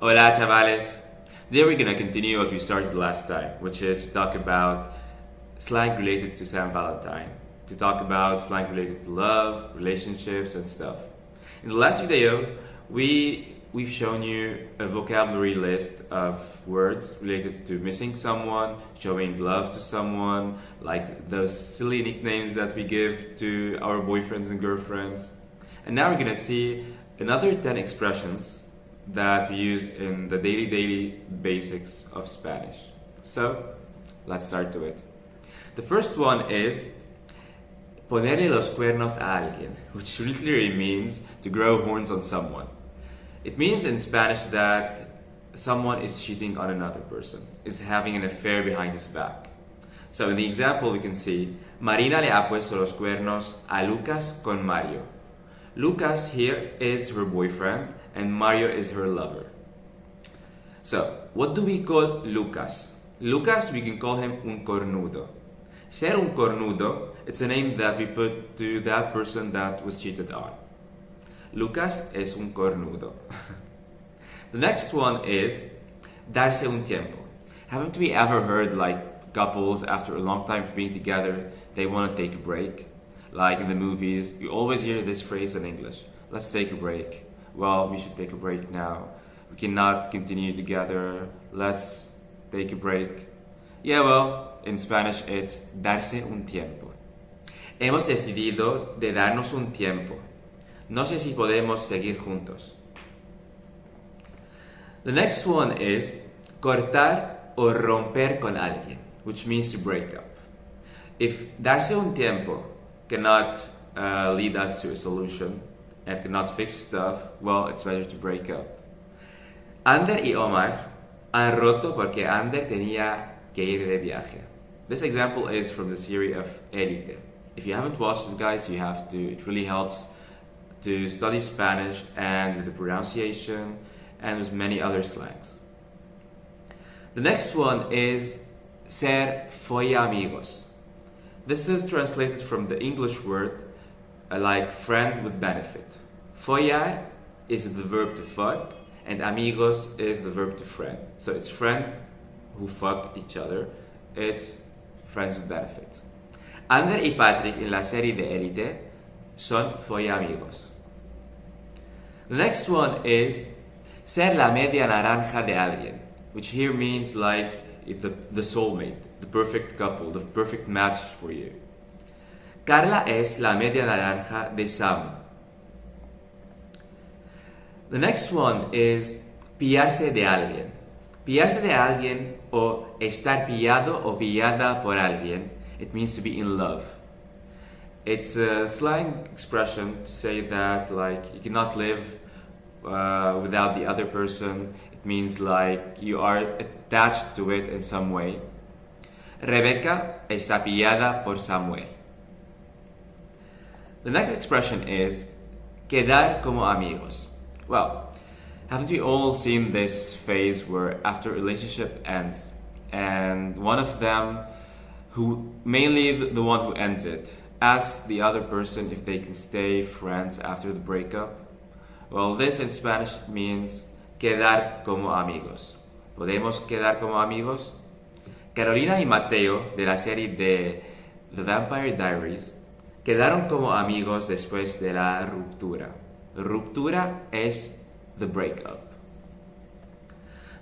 Hola, chavales. Today we're gonna continue what we started last time, which is to talk about slang related to San Valentine, to talk about slang related to love, relationships, and stuff. In the last video, we've shown you a vocabulary list of words related to missing someone, showing love to someone, like those silly nicknames that we give to our boyfriends and girlfriends. And now we're gonna see another 10 expressions that we use in the daily basics of Spanish. So, let's start to it. The first one is ponerle los cuernos a alguien, which literally means to grow horns on someone. It means in Spanish that someone is cheating on another person, is having an affair behind his back. So in the example we can see, Marina le ha puesto los cuernos a Lucas con Mario. Lucas here is her boyfriend and Mario is her lover. So, what do we call Lucas? Lucas, we can call him un cornudo. Ser un cornudo, it's a name that we put to that person that was cheated on. Lucas es un cornudo. The next one is darse un tiempo. Haven't we ever heard like couples after a long time of being together, they want to take a break? Like in the movies, you always hear this phrase in English. Let's take a break. Well, we should take a break now. We cannot continue together. Let's take a break. Yeah, well, in Spanish it's darse un tiempo. Hemos decidido de darnos un tiempo. No sé si podemos seguir juntos. The next one is cortar o romper con alguien, which means to break up. If darse un tiempo cannot lead us to a solution and cannot fix stuff, well, it's better to break up. Ander y Omar han roto porque Ander tenía que ir de viaje. This example is from the series of Élite. If you haven't watched it, guys, you have to. It really helps to study Spanish and with the pronunciation and with many other slangs. The next one is ser follamigos. This is translated from the English word like friend with benefit. Follar is the verb to fuck and amigos is the verb to friend. So it's friend who fuck each other. It's friends with benefit. Ander y Patrick en la serie de Élite son follamigos. The next one is ser la media naranja de alguien, which here means like if the soulmate, the perfect couple, the perfect match for you. Carla es la media naranja de Sam. The next one is pillarse de alguien. Pillarse de alguien o estar pillado o pillada por alguien. It means to be in love. It's a slang expression to say that like you cannot live without the other person. It means like you are attached to it in some way. Rebecca está pillada por Samuel. The next expression is quedar como amigos. Well, haven't we all seen this phase where after a relationship ends and one of them, who mainly the one who ends it, asks the other person if they can stay friends after the breakup? Well, this in Spanish means quedar como amigos. ¿Podemos quedar como amigos? Carolina y Mateo, de la serie de The Vampire Diaries, quedaron como amigos después de la ruptura. Ruptura es the breakup.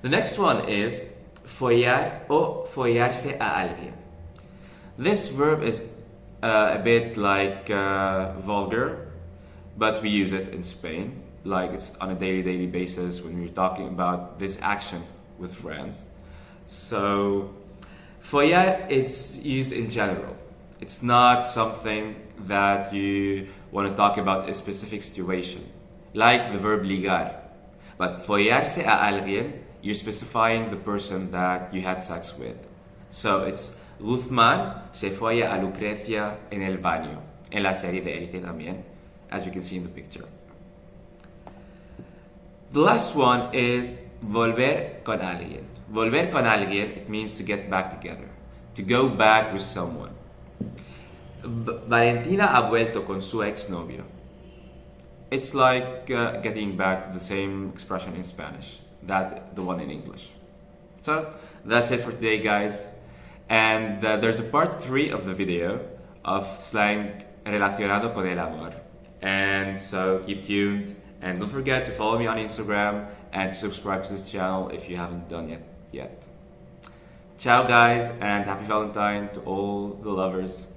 The next one is follar o follarse a alguien. This verb is a bit like vulgar, but we use it in Spain. Like it's on a daily basis when we're talking about this action with friends. So, follar is used in general. It's not something that you want to talk about a specific situation, like the verb ligar. But follarse a alguien, you're specifying the person that you had sex with. So it's Guzmán se folla a Lucrecia en el baño, en la serie de Élite también, as we can see in the picture. The last one is volver con alguien. Volver con alguien, it means to get back together, to go back with someone. Valentina ha vuelto con su exnovio. It's like getting back, the same expression in Spanish. that the one in English. So that's it for today, guys. And there's a part 3 of the video of slang relacionado con el amor. And so keep tuned, and don't forget to follow me on Instagram and to subscribe to this channel if you haven't done it yet. Ciao guys, and happy Valentine to all the lovers.